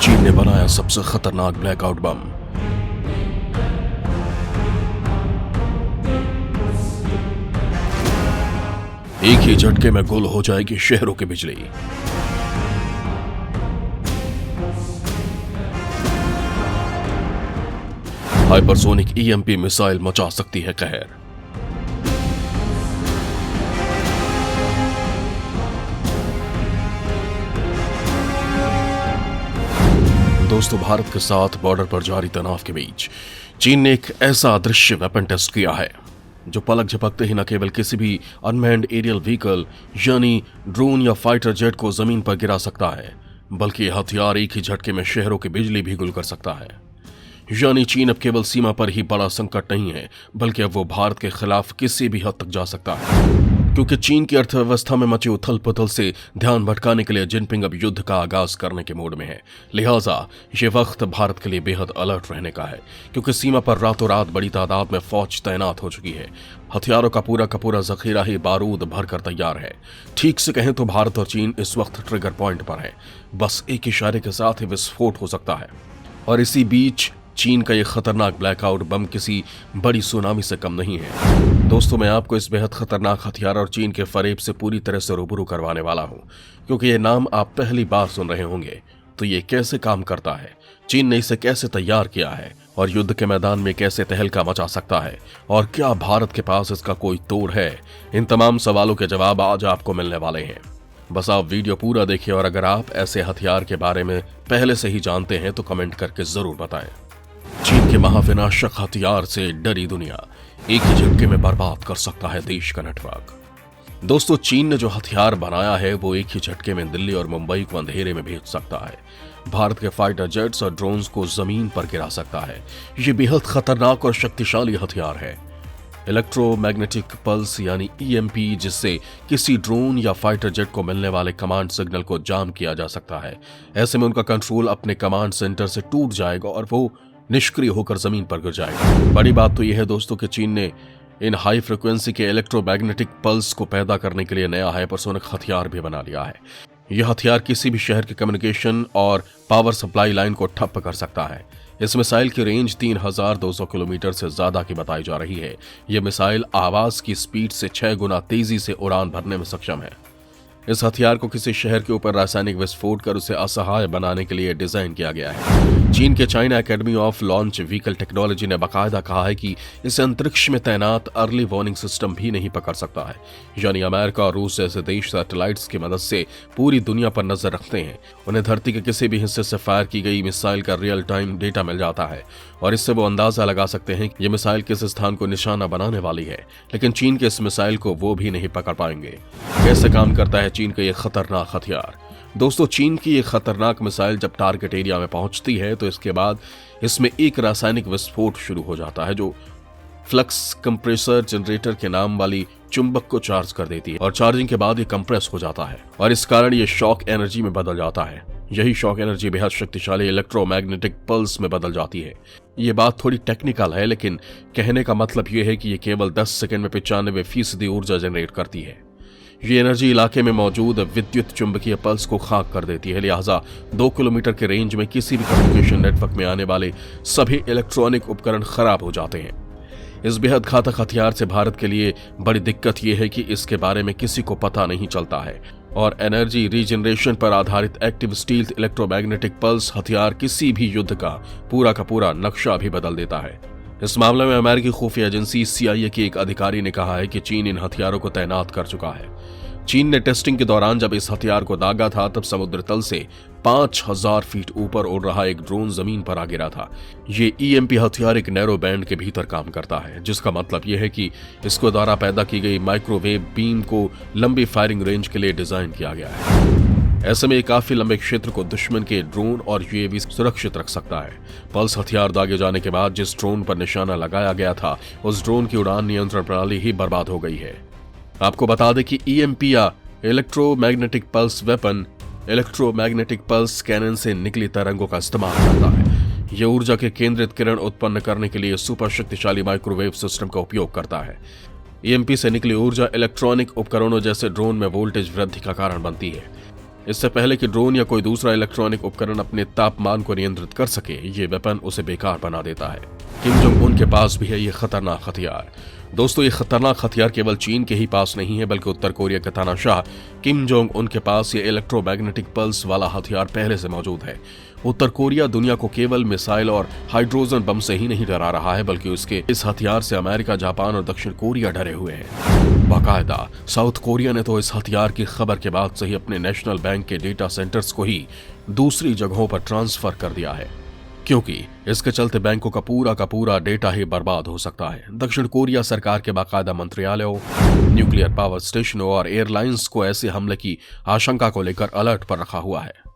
चीन ने बनाया सबसे खतरनाक ब्लैकआउट बम। एक ही झटके में गुल हो जाएगी शहरों की बिजली। हाइपरसोनिक ईएमपी मिसाइल मचा सकती है कहर। दोस्तों, भारत के साथ बॉर्डर पर जारी तनाव के बीच चीन ने एक ऐसा अदृश्य वेपन टेस्ट किया है जो पलक झपकते ही न केवल किसी भी अनमैन्ड एरियल व्हीकल यानी ड्रोन या फाइटर जेट को जमीन पर गिरा सकता है, बल्कि यह हथियार एक ही झटके में शहरों की बिजली भी गुल कर सकता है। यानी चीन अब केवल सीमा पर ही बड़ा संकट नहीं है, बल्कि अब वो भारत के खिलाफ किसी भी हद तक जा सकता है। क्योंकि चीन की अर्थव्यवस्था में मची उथल पुथल से ध्यान भटकाने के लिए जिनपिंग अब युद्ध का आगाज करने के मूड में है। लिहाजा ये वक्त भारत के लिए बेहद अलर्ट रहने का है, क्योंकि सीमा पर रातों रात बड़ी तादाद में फौज तैनात हो चुकी है। हथियारों का पूरा जखीरा ही बारूद भरकर तैयार है। ठीक से कहें तो भारत और चीन इस वक्त ट्रिगर पॉइंट पर है। बस एक इशारे के साथ ही विस्फोट हो सकता है। और इसी बीच चीन का यह खतरनाक ब्लैकआउट बम किसी बड़ी सुनामी से कम नहीं है। दोस्तों, मैं आपको इस बेहद खतरनाक हथियार और चीन के फरेब से पूरी तरह से रूबरू करवाने वाला हूं, क्योंकि ये नाम आप पहली बार सुन रहे होंगे। तो ये कैसे काम करता है, चीन ने इसे कैसे तैयार किया है और युद्ध के मैदान में कैसे तहलका मचा सकता है, और क्या भारत के पास इसका कोई तोड़ है, इन तमाम सवालों के जवाब आज आपको मिलने वाले हैं। बस आप वीडियो पूरा देखिए, और अगर आप ऐसे हथियार के बारे में पहले से ही जानते हैं तो कमेंट करके जरूर बताएं। चीन के महाविनाशक हथियार से डरी दुनिया, एक ही झटके में बर्बाद कर सकता है देश का नेटवर्क। दोस्तों, चीन ने जो हथियार बनाया है वो एक ही झटके में दिल्ली और मुंबई को अंधेरे में भेज सकता है। भारत के फाइटर जेट्स और ड्रोन्स को जमीन पर गिरा सकता है। ये बेहद खतरनाक और शक्तिशाली हथियार है। इलेक्ट्रोमैग्नेटिक पल्स यानी ईएमपी, जिससे किसी ड्रोन या फाइटर जेट को मिलने वाले कमांड सिग्नल को जाम किया जा सकता है। ऐसे में उनका कंट्रोल अपने कमांड सेंटर से टूट जाएगा और वो निष्क्रिय होकर जमीन पर गिर जाएगा। बड़ी बात तो यह है दोस्तों कि चीन ने इन हाई फ्रिक्वेंसी के इलेक्ट्रोमैग्नेटिक पल्स को पैदा करने के लिए नया हाइपरसोनिक हथियार भी बना लिया है। यह हथियार किसी भी शहर के कम्युनिकेशन और पावर सप्लाई लाइन को ठप्प कर सकता है। इस मिसाइल की रेंज 3200 किलोमीटर से ज्यादा की बताई जा रही है। यह मिसाइल आवाज की स्पीड से 6 गुना तेजी से उड़ान भरने में सक्षम है। इस हथियार को किसी शहर के ऊपर रासायनिक विस्फोट कर उसे असहाय बनाने के लिए डिजाइन किया गया है। चीन के China academy of launch vehicle technology ने बाकायदा कहा है कि इसे अंतरिक्ष में तैनात अर्ली वार्निंग सिस्टम भी नहीं पकड़ सकता है। यानी अमेरिका और रूस जैसे देश सैटेलाइट्स की मदद से पूरी दुनिया पर नजर रखते हैं। उन्हें धरती के किसी भी हिस्से से फायर की गई मिसाइल का रियल टाइम डेटा मिल जाता है, और इससे वो अंदाजा लगा सकते हैं कि ये मिसाइल किस स्थान को निशाना बनाने वाली है। लेकिन चीन के इस मिसाइल को वो भी नहीं पकड़ पाएंगे। कैसे काम करता है चीन का यह खतरनाक हथियार? दोस्तों, चीन की यह खतरनाक मिसाइल जब टारगेट एरिया में पहुंचती है तो इसके बाद इसमें एक रासायनिक विस्फोट शुरू हो जाता है जो फ्लक्स कंप्रेसर जनरेटर के नाम वाली चुंबक को चार्ज कर देती है, और चार्जिंग के बाद ये कंप्रेस हो जाता है और इस कारण ये शॉक एनर्जी में बदल जाता है। यही शॉक एनर्जी बेहद शक्तिशाली इलेक्ट्रोमैग्नेटिक पल्स में बदल जाती है। ये बात थोड़ी टेक्निकल है, लेकिन कहने का मतलब यह है कि ये केवल 10 सेकंड में 95% ऊर्जा जनरेट करती है। ये एनर्जी इलाके में मौजूद विद्युत चुंबकीय पल्स को खाक कर देती है। लिहाजा 2 किलोमीटर के रेंज में किसी भी कम्युनिकेशन नेटवर्क में आने वाले सभी इलेक्ट्रॉनिक उपकरण खराब हो जाते हैं। इस बेहद घातक हथियार से भारत के लिए बड़ी दिक्कत यह है कि इसके बारे में किसी को पता नहीं चलता है, और एनर्जी रीजनरेशन पर आधारित एक्टिव स्टील्थ इलेक्ट्रोमैग्नेटिक पल्स हथियार किसी भी युद्ध का पूरा नक्शा भी बदल देता है। इस मामले में अमेरिकी खुफिया एजेंसी CIA के एक अधिकारी ने कहा है कि चीन इन हथियारों को तैनात कर चुका है। चीन ने टेस्टिंग के दौरान जब इस हथियार को दागा था तब समुद्र तल से 5000 फीट ऊपर उड़ रहा एक ड्रोन जमीन पर आ गिरा था। ये ईएमपी हथियार एक नैरो बैंड के भीतर काम करता है, जिसका मतलब यह है कि इसको द्वारा पैदा की गई माइक्रोवेव बीम को लंबी फायरिंग रेंज के लिए डिजाइन किया गया है। ऐसे में काफी लंबे क्षेत्र को दुश्मन के ड्रोन और यूएवी सुरक्षित रख सकता है। पल्स हथियार दागे जाने के बाद जिस ड्रोन पर निशाना लगाया गया था उस ड्रोन की उड़ान नियंत्रण प्रणाली ही बर्बाद हो गई है। आपको बता दें कि ईएमपी या electromagnetic pulse weapon electromagnetic pulse cannon से निकली तरंगों का इस्तेमाल करता है। यह ऊर्जा के केंद्रित किरण उत्पन्न करने के लिए सुपर शक्तिशाली माइक्रोवेव सिस्टम का उपयोग करता है। ईएमपी से निकली ऊर्जा इलेक्ट्रॉनिक उपकरणों जैसे ड्रोन में वोल्टेज वृद्धि का कारण बनती है। इससे पहले कि ड्रोन या कोई दूसरा इलेक्ट्रॉनिक उपकरण अपने तापमान को नियंत्रित कर सके, ये वेपन उसे बेकार बना देता है। किम जोंग उन के पास भी है ये खतरनाक हथियार। दोस्तों, ये खतरनाक हथियार केवल चीन के ही पास नहीं है, बल्कि उत्तर कोरिया के तानाशाह किम जोंग उन के पास ये इलेक्ट्रोमैग्नेटिक पल्स वाला हथियार पहले से मौजूद है। उत्तर कोरिया दुनिया को केवल मिसाइल और हाइड्रोजन बम से ही नहीं डरा रहा है, बल्कि उसके इस हथियार से अमेरिका, जापान और दक्षिण कोरिया डरे हुए हैं। बाकायदा साउथ कोरिया ने तो इस हथियार की खबर के बाद से ही अपने नेशनल बैंक के डेटा सेंटर्स को ही दूसरी जगहों पर ट्रांसफर कर दिया है, क्योंकि इसके चलते बैंकों का पूरा डेटा ही बर्बाद हो सकता है। दक्षिण कोरिया सरकार के बाकायदा मंत्रालयों, न्यूक्लियर पावर स्टेशनों और एयरलाइंस को ऐसे हमले की आशंका को लेकर अलर्ट पर रखा हुआ है।